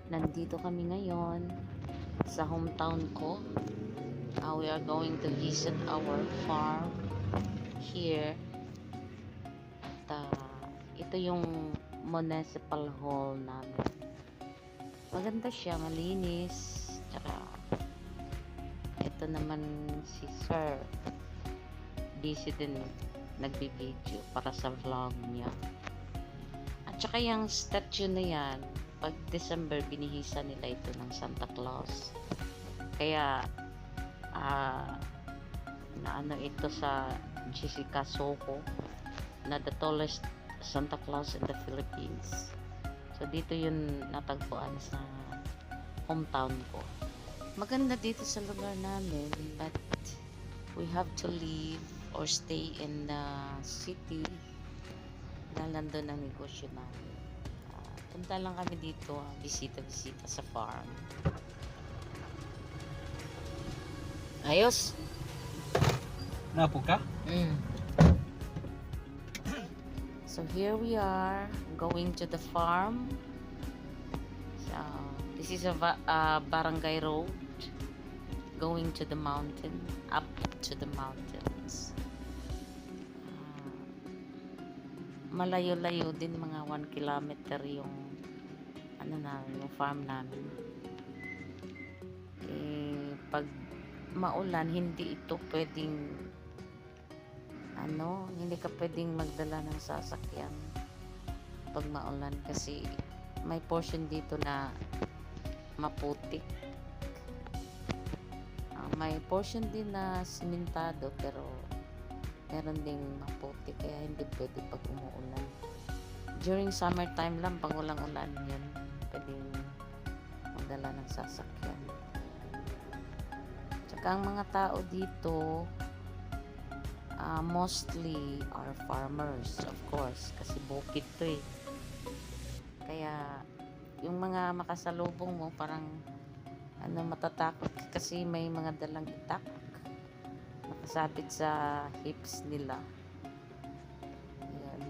Nandito kami ngayon sa hometown ko. We are going to visit our farm here. At ito yung municipal hall namin. Maganda siya, malinis. Tsaka ito naman si Sir. Busy din nagbibideo para sa vlog niya. At saka yung statue na yan, pag December binihisa nila ito ng Santa Claus. Kaya na ano ito sa Jessica Soho na the tallest Santa Claus in the Philippines. So dito yun natagpuan sa hometown ko. Maganda dito sa lugar namin, but we have to leave or stay in the city dahil nandun ang negosyo namin. Punta lang kami dito, bisita-bisita sa farm. Ayos. Napo ka? So here we are going to the farm. So this is a barangay road going to the mountain, up to the mountains. Malayo-layo din, mga 1 kilometer yung ano namin, yung farm namin. Pag maulan, hindi ito pwedeng hindi ka pwedeng magdala ng sasakyan pag maulan, kasi may portion dito na maputik. May portion din na simentado, pero meron ding maputik, kaya hindi pwede pag umuulan. During summertime lang, pag walang ulan, yun pwedeng magdala ng sasakyan. Tsaka ang mga tao dito mostly are farmers, of course, kasi bukid to eh. Kaya yung mga makasalubong mo parang matatakot kasi may mga dalang itak nakasabit sa hips nila. Ayan.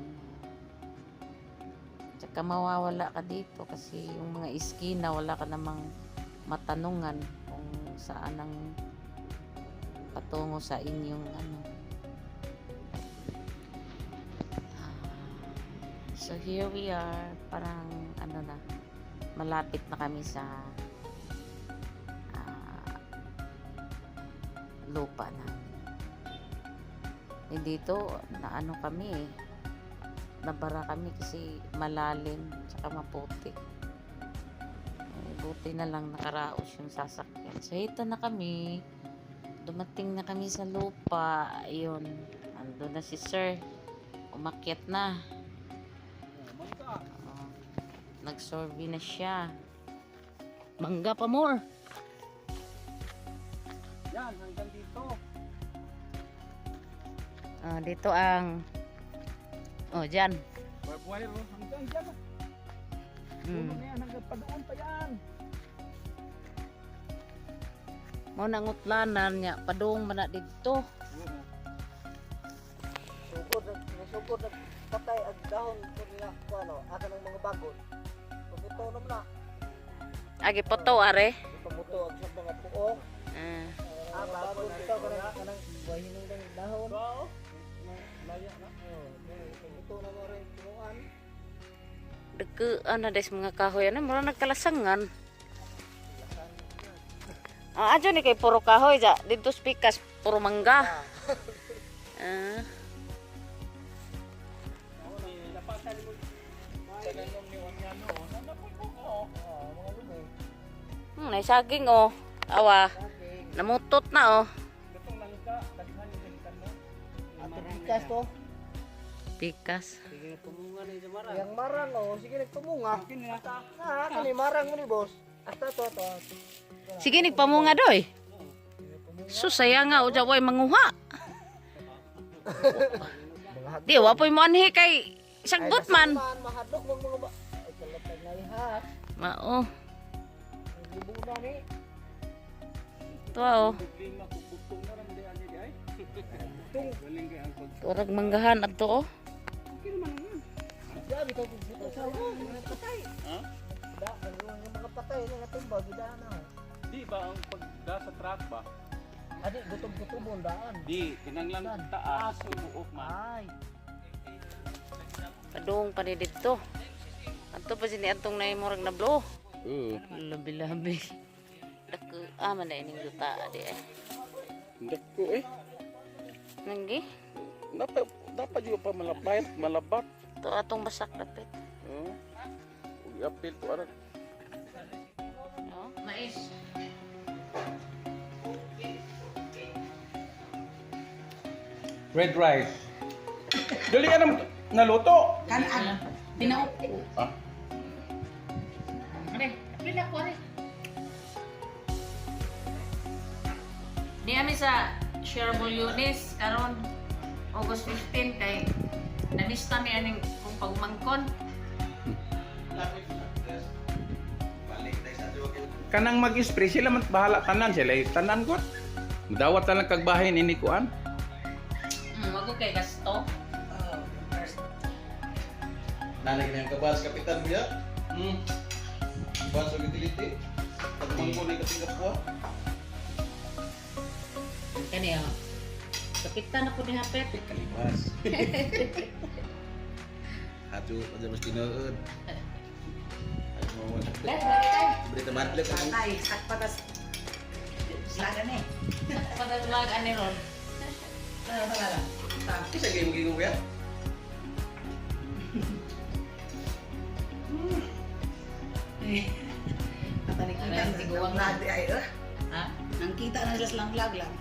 Tsaka mawawala ka dito kasi yung mga iskina wala ka namang matanungan kung saan ang patungo sa inyong So here we are, parang malapit na kami sa lupa namin. Dito na kami nabara kami kasi malalim tsaka maputik. Buti na lang nakaraos yung sasakyan. So ito na kami, dumating na kami sa lupa. Ayun, ando na si Sir, umakyat na. Nag-survey na siya. Mangga pa more. Yan, hanggang dito. Dito ang dyan. Barbed wire, hanggang dyan. Puno na yan, hanggang pa doon pa yan. Mo nangutlanan niya, padung man na dito. Sugod patay ang dahon ko niya aka ng mga bagon. Puto naman na. Agi poto are. Pamuto ang sa mga puok. Bagon dito kanang buhayin ng dahon. Laya na. Puto na mo rin punuan. Deke des mga kahoy mura nagkalasangan. Ajo ni kay puro kahoy ja, dito spikas puro mangga. Nay saging awa. Namutot na Pikas to. Pikas. Sige tumunga ni marang. Yang marang sige nagtumunga. Kani marang mo ni boss. Asta to. Sige nagpamunga doy. Susaya nga uja way manguha. Di wa poy mo anhi kay sagbot man. Mahadlok mo mga ba. Ay kalapay na ihat. Mao. Libong na ni. Tuwa Turag manggahan adto Sabi ko dito sa mga patay. Ha? Mga patay gidaan na. Di ba ang pagda sa truck ba? Adi, gutom-gutom mo daan. Di, kinanglang taas, umuok man. Ay, Padung pa ni dito. Ato pa sini atong naimurag na blow. Labi-labi. Dako man na ining duta adi eh. Dako eh. Nanggi? Dapat juga pa malabat. To atong basak dapit. Apil to aran. No? Mais. Red rice. Dali anam naluto. Kanan. Binaot. Ah. Are, pila ko are. Di ami sa shareable units karon August 15 kay nalista mi aning kung pagmangkon. Kanang mag-spray sila man bahala tanan sila tanan ko. Dawat na lang kag bahin ini kuan. Wag ko kay gasto. Nalagyan na yung kabas kapitan mo yan? Kabas o utility? Pagmangko na yung katingap ko Kani oh. Kapitan ako ni hapet. Kalibas. Hatu, aja mas tinoon. Beri teman pilih kan? Ay, sak patas. Slaga ni. Padalag ani ron. Wala. Bisa gigong ya? Apa ni kita Aray, tiguang lag ay Ha? Nang kita na sila lang lag lang.